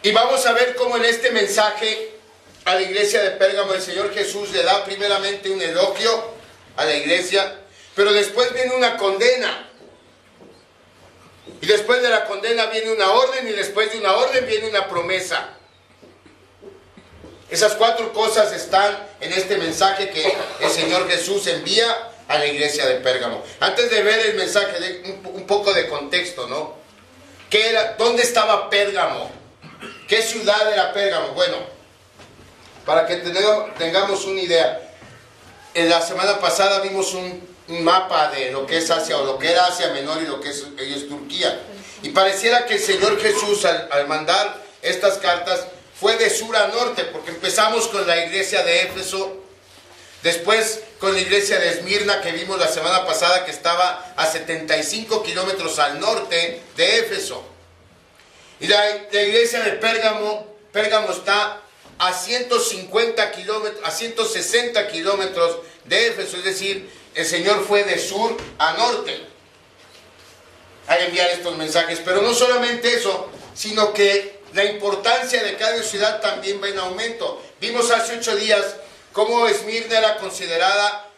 Y vamos a ver cómo en este mensaje a la iglesia de Pérgamo el Señor Jesús le da primeramente un elogio a la iglesia, pero después viene una condena. Y después de la condena viene una orden, y después de una orden viene una promesa. Esas cuatro cosas están en este mensaje que el Señor Jesús envía a la iglesia de Pérgamo. Antes de ver el mensaje, un poco de contexto, ¿no? ¿Qué era? ¿Dónde estaba Pérgamo? ¿Qué ciudad era Pérgamo? Bueno, para que tengamos una idea, en la semana pasada vimos un mapa de lo que es Asia, o lo que era Asia Menor y lo que es Turquía. Y pareciera que el Señor Jesús al mandar estas cartas fue de sur a norte, porque empezamos con la iglesia de Éfeso, después con la iglesia de Esmirna que vimos la semana pasada, que estaba a 75 kilómetros al norte de Éfeso. Y la iglesia de Pérgamo está a 150 kilómetros, a 160 kilómetros de Éfeso, es decir, el Señor fue de sur a norte al enviar estos mensajes. Pero no solamente eso, sino que la importancia de cada ciudad también va en aumento. Vimos hace 8 días cómo Esmirna era considerada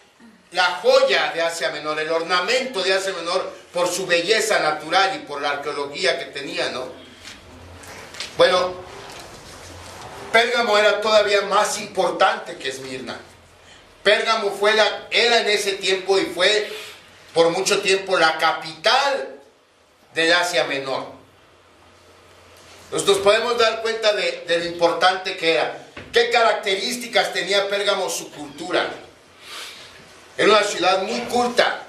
la joya de Asia Menor, el ornamento de Asia Menor, por su belleza natural y por la arqueología que tenía, ¿no? Bueno, Pérgamo era todavía más importante que Esmirna. Pérgamo era en ese tiempo y fue por mucho tiempo la capital del Asia Menor. Nos podemos dar cuenta de lo importante que era. ¿Qué características tenía Pérgamo? Su cultura. Era una ciudad muy culta.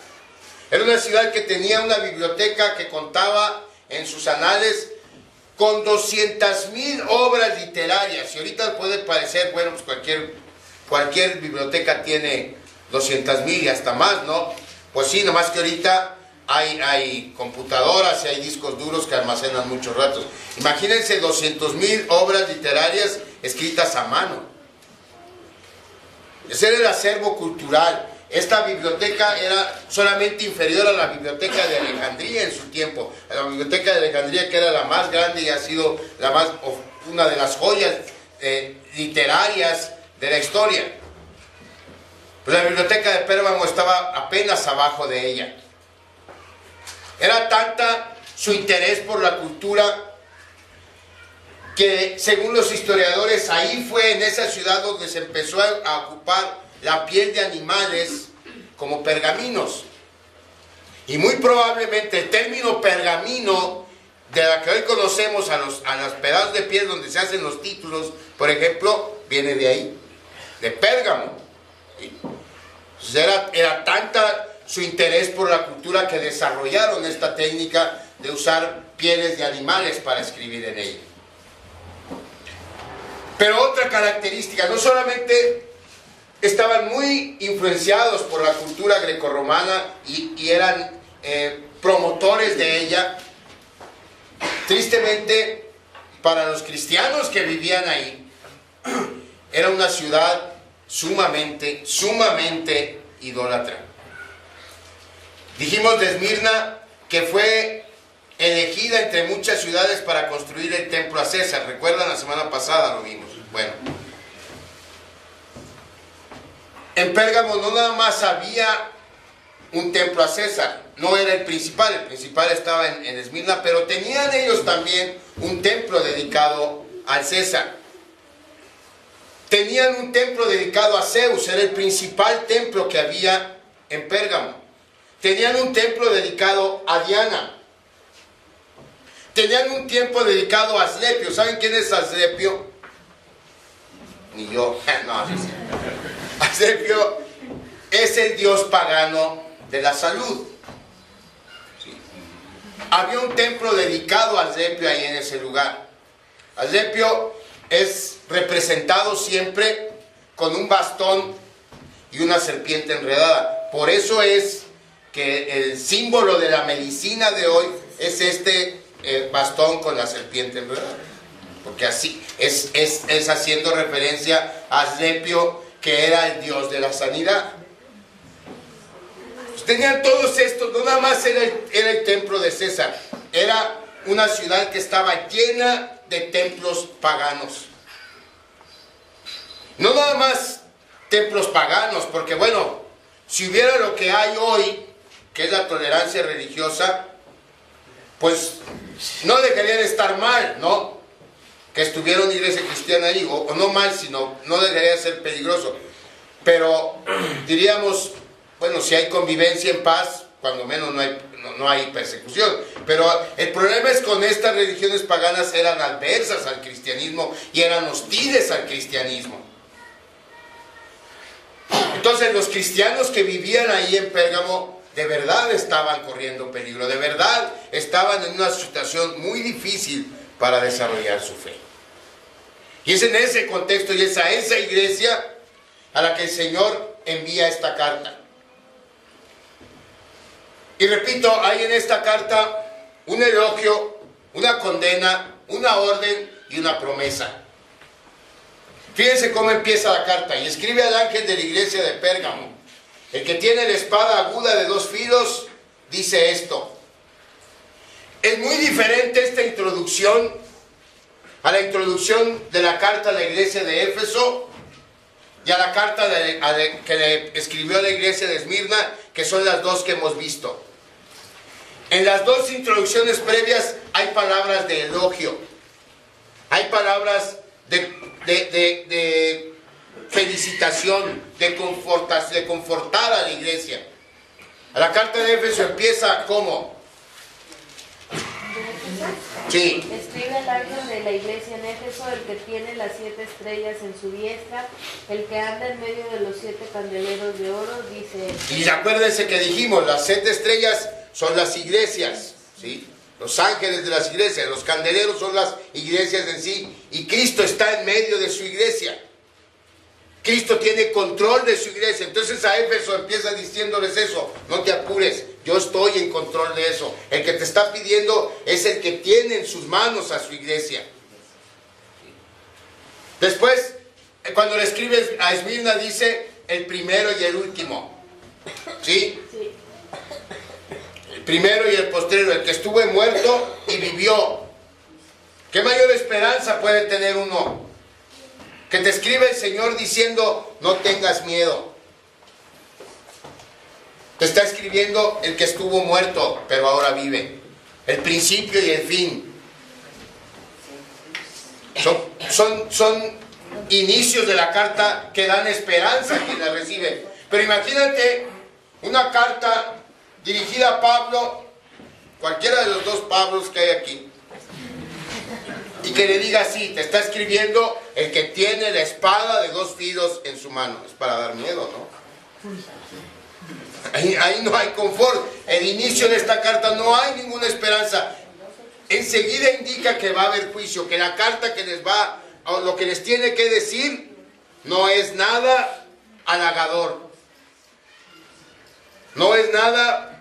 Era una ciudad que tenía una biblioteca que contaba en sus anales con 200,000 obras literarias. Y ahorita puede parecer, bueno, pues cualquier biblioteca tiene 200,000 y hasta más, ¿no? Pues sí, nomás que ahorita hay computadoras y hay discos duros que almacenan muchos ratos. Imagínense 200,000 obras literarias escritas a mano. Ese era el acervo cultural. Esta biblioteca era solamente inferior a la biblioteca de Alejandría en su tiempo. La biblioteca de Alejandría, que era la más grande y ha sido una de las joyas literarias de la historia. Pero la biblioteca de Pérgamo estaba apenas abajo de ella. Era tanta su interés por la cultura que, según los historiadores, ahí fue en esa ciudad donde se empezó a ocupar la piel de animales como pergaminos. Y muy probablemente el término pergamino, de la que hoy conocemos a los pedazos de piel donde se hacen los títulos, por ejemplo, viene de ahí, de Pérgamo. Entonces era tanta su interés por la cultura que desarrollaron esta técnica de usar pieles de animales para escribir en ella. Pero otra característica, no solamente estaban muy influenciados por la cultura grecorromana y eran promotores de ella, tristemente para los cristianos que vivían ahí, era una ciudad sumamente idólatra. Dijimos de Esmirna que fue elegida entre muchas ciudades para construir el templo a César. ¿Recuerdan? La semana pasada lo vimos. Bueno, en Pérgamo no nada más había un templo a César, no era el principal estaba en Esmirna, pero tenían ellos también un templo dedicado al César. Tenían un templo dedicado a Zeus, era el principal templo que había en Pérgamo. Tenían un templo dedicado a Diana. Tenían un templo dedicado a Asclepio. ¿Saben quién es Asclepio? Ni yo. No, sí. Asclepio es el dios pagano de la salud. Sí. Había un templo dedicado a Asclepio ahí en ese lugar. Asclepio es representado siempre con un bastón y una serpiente enredada. Por eso es que el símbolo de la medicina de hoy es este bastón con la serpiente enredada. Porque así es haciendo referencia a Asclepio, que era el dios de la sanidad. Pues tenían todos estos, no nada más era el templo de César, era una ciudad que estaba llena de templos paganos. No nada más templos paganos, porque bueno, si hubiera lo que hay hoy, que es la tolerancia religiosa, pues no dejaría de estar mal, ¿no? Que estuviera una iglesia cristiana ahí, o no mal, sino no dejaría de ser peligroso. Pero diríamos, bueno, si hay convivencia en paz, cuando menos no hay persecución. Pero el problema es con estas religiones paganas eran adversas al cristianismo y eran hostiles al cristianismo. Entonces los cristianos que vivían ahí en Pérgamo de verdad estaban corriendo peligro, de verdad estaban en una situación muy difícil para desarrollar su fe. Y es en ese contexto y es a esa iglesia a la que el Señor envía esta carta. Y repito, hay en esta carta un elogio, una condena, una orden y una promesa. Fíjense cómo empieza la carta. Y escribe al ángel de la iglesia de Pérgamo: el que tiene la espada aguda de 2 filos, dice esto. Es muy diferente esta introducción a la introducción de la carta a la iglesia de Éfeso y a la carta que le escribió a la iglesia de Esmirna, que son las dos que hemos visto. En las dos introducciones previas hay palabras de elogio, hay palabras de felicitación, de confortar a la iglesia. La carta de Éfeso empieza ¿cómo? Sí. Escribe el ángel de la iglesia en Éfeso, el que tiene las 7 estrellas en su diestra, el que anda en medio de los 7 candeleros de oro, dice... Y acuérdense que dijimos, las 7 estrellas son las iglesias, ¿sí? Los ángeles de las iglesias, los candeleros son las iglesias en sí, y Cristo está en medio de su iglesia. Cristo tiene control de su iglesia. Entonces a Éfeso empieza diciéndoles eso: no te apures, yo estoy en control de eso. El que te está pidiendo es el que tiene en sus manos a su iglesia. Después, cuando le escribes a Esmirna, dice el primero y el último. ¿Sí? Sí. El primero y el postrero, el que estuvo muerto y vivió. ¿Qué mayor esperanza puede tener uno? Que te escribe el Señor diciendo: no tengas miedo. Te está escribiendo el que estuvo muerto, pero ahora vive. El principio y el fin. Son inicios de la carta que dan esperanza a quien la recibe. Pero imagínate una carta dirigida a Pablo, cualquiera de los 2 Pablos que hay aquí, y que le diga así: te está escribiendo el que tiene la espada de 2 filos en su mano. Es para dar miedo, ¿no? Ahí no hay confort. El inicio de esta carta no hay ninguna esperanza. Enseguida indica que va a haber juicio, que la carta que les va, o lo que les tiene que decir, no es nada halagador. No es nada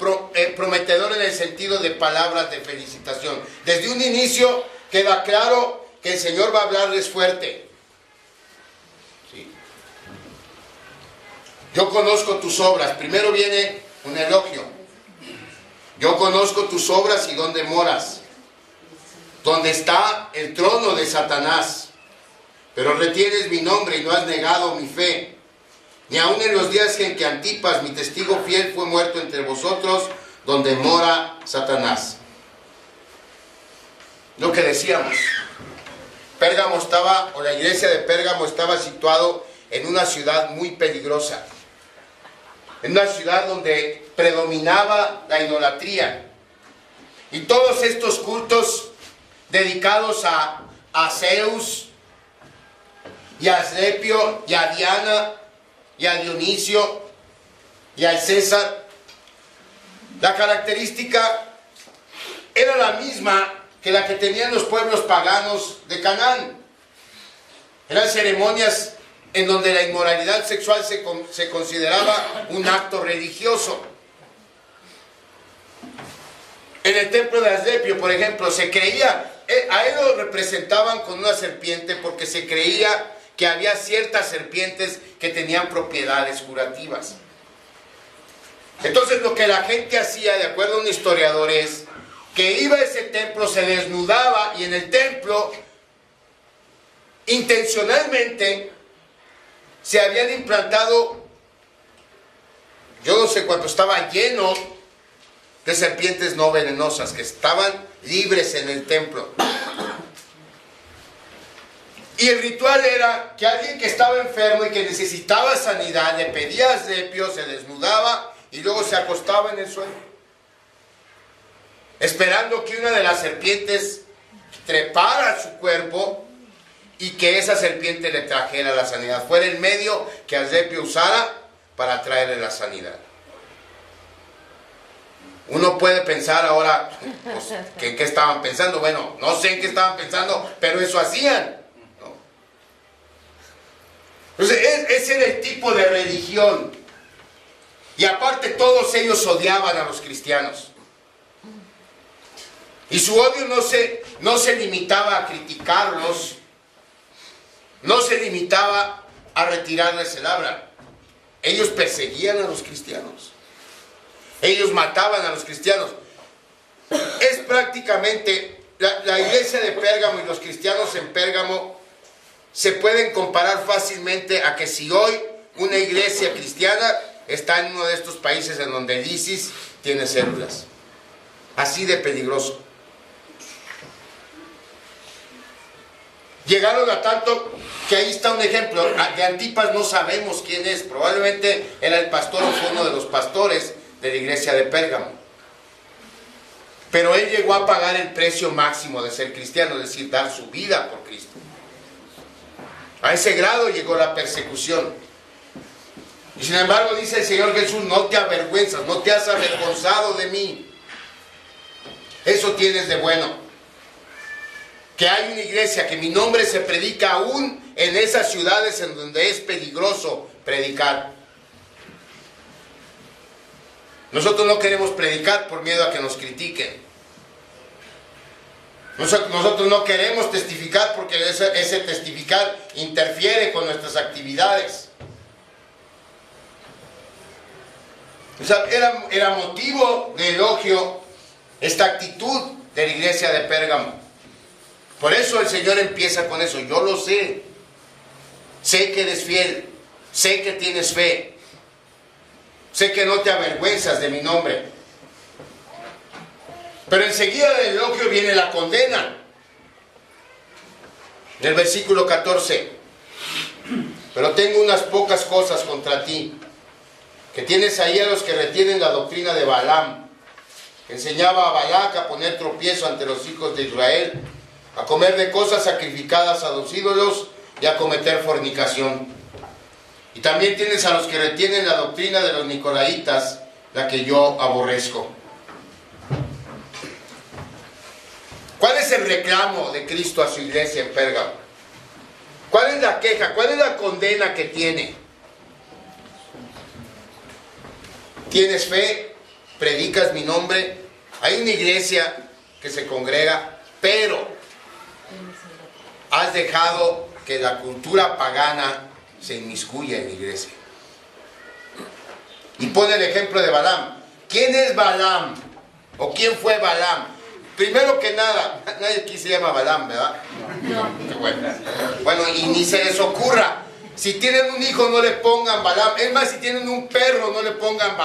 prometedor en el sentido de palabras de felicitación. Desde un inicio queda claro que el Señor va a hablarles fuerte. Sí. Yo conozco tus obras. Primero viene un elogio. Yo conozco tus obras y dónde moras, donde está el trono de Satanás. Pero retienes mi nombre y no has negado mi fe. Ni aun en los días en que Antipas, mi testigo fiel, fue muerto entre vosotros, donde mora Satanás. Lo que decíamos, Pérgamo estaba, o la iglesia de Pérgamo estaba situado en una ciudad muy peligrosa, en una ciudad donde predominaba la idolatría, y todos estos cultos dedicados a Zeus, y a Asclepio, y a Diana, y a Dionisio, y al César. La característica era la misma que la que tenían los pueblos paganos de Canaán. Eran ceremonias en donde la inmoralidad sexual se consideraba un acto religioso. En el templo de Asclepio, por ejemplo, se creía, a él lo representaban con una serpiente porque se creía que había ciertas serpientes que tenían propiedades curativas. Entonces lo que la gente hacía, de acuerdo a un historiador, es que iba a ese templo, se desnudaba y en el templo intencionalmente se habían implantado, yo no sé cuánto, estaba lleno de serpientes no venenosas que estaban libres en el templo. Y el ritual era que alguien que estaba enfermo y que necesitaba sanidad, le pedía asepio, se desnudaba y luego se acostaba en el suelo, esperando que una de las serpientes trepara a su cuerpo y que esa serpiente le trajera la sanidad. Fuera el medio que Asepio usara para traerle la sanidad. Uno puede pensar ahora, pues, que en qué estaban pensando. Bueno, no sé en qué estaban pensando, pero eso hacían, ¿no? Entonces, ese era el tipo de religión. Y aparte todos ellos odiaban a los cristianos. Y su odio no se limitaba a criticarlos, no se limitaba a retirarles el habla. Ellos perseguían a los cristianos. Ellos mataban a los cristianos. Es prácticamente, la iglesia de Pérgamo y los cristianos en Pérgamo se pueden comparar fácilmente a que si hoy una iglesia cristiana está en uno de estos países en donde el ISIS tiene células. Así de peligroso. Llegaron a tanto que ahí está un ejemplo. De Antipas no sabemos quién es. Probablemente era el pastor o fue uno de los pastores de la iglesia de Pérgamo. Pero él llegó a pagar el precio máximo de ser cristiano, es decir, dar su vida por Cristo. A ese grado llegó la persecución. Y sin embargo dice el Señor Jesús, no te avergüenzas, no te has avergonzado de mí. Eso tienes de bueno. Que hay una iglesia, que mi nombre se predica aún en esas ciudades en donde es peligroso predicar. Nosotros no queremos predicar por miedo a que nos critiquen. Nosotros no queremos testificar porque ese testificar interfiere con nuestras actividades. O sea, era motivo de elogio esta actitud de la iglesia de Pérgamo. Por eso el Señor empieza con eso. Yo lo sé. Sé que eres fiel. Sé que tienes fe. Sé que no te avergüenzas de mi nombre. Pero enseguida del elogio viene la condena. En el versículo 14. Pero tengo unas pocas cosas contra ti. Que tienes ahí a los que retienen la doctrina de Balaam, que enseñaba a Balac a poner tropiezo ante los hijos de Israel, a comer de cosas sacrificadas a los ídolos y a cometer fornicación. Y también tienes a los que retienen la doctrina de los nicolaitas, la que yo aborrezco. ¿Cuál es el reclamo de Cristo a su iglesia en Pérgamo? ¿Cuál es la queja? ¿Cuál es la condena que tiene? ¿Tienes fe? ¿Predicas mi nombre? Hay una iglesia que se congrega, pero has dejado que la cultura pagana se inmiscuya en la iglesia. Y pone el ejemplo de Balaam. ¿Quién es Balaam? ¿O quién fue Balaam? Primero que nada, nadie aquí se llama Balaam, ¿verdad? No. Qué bueno. Bueno, y ni se les ocurra. Si tienen un hijo, no le pongan Balaam. Es más, si tienen un perro, no le pongan Balaam.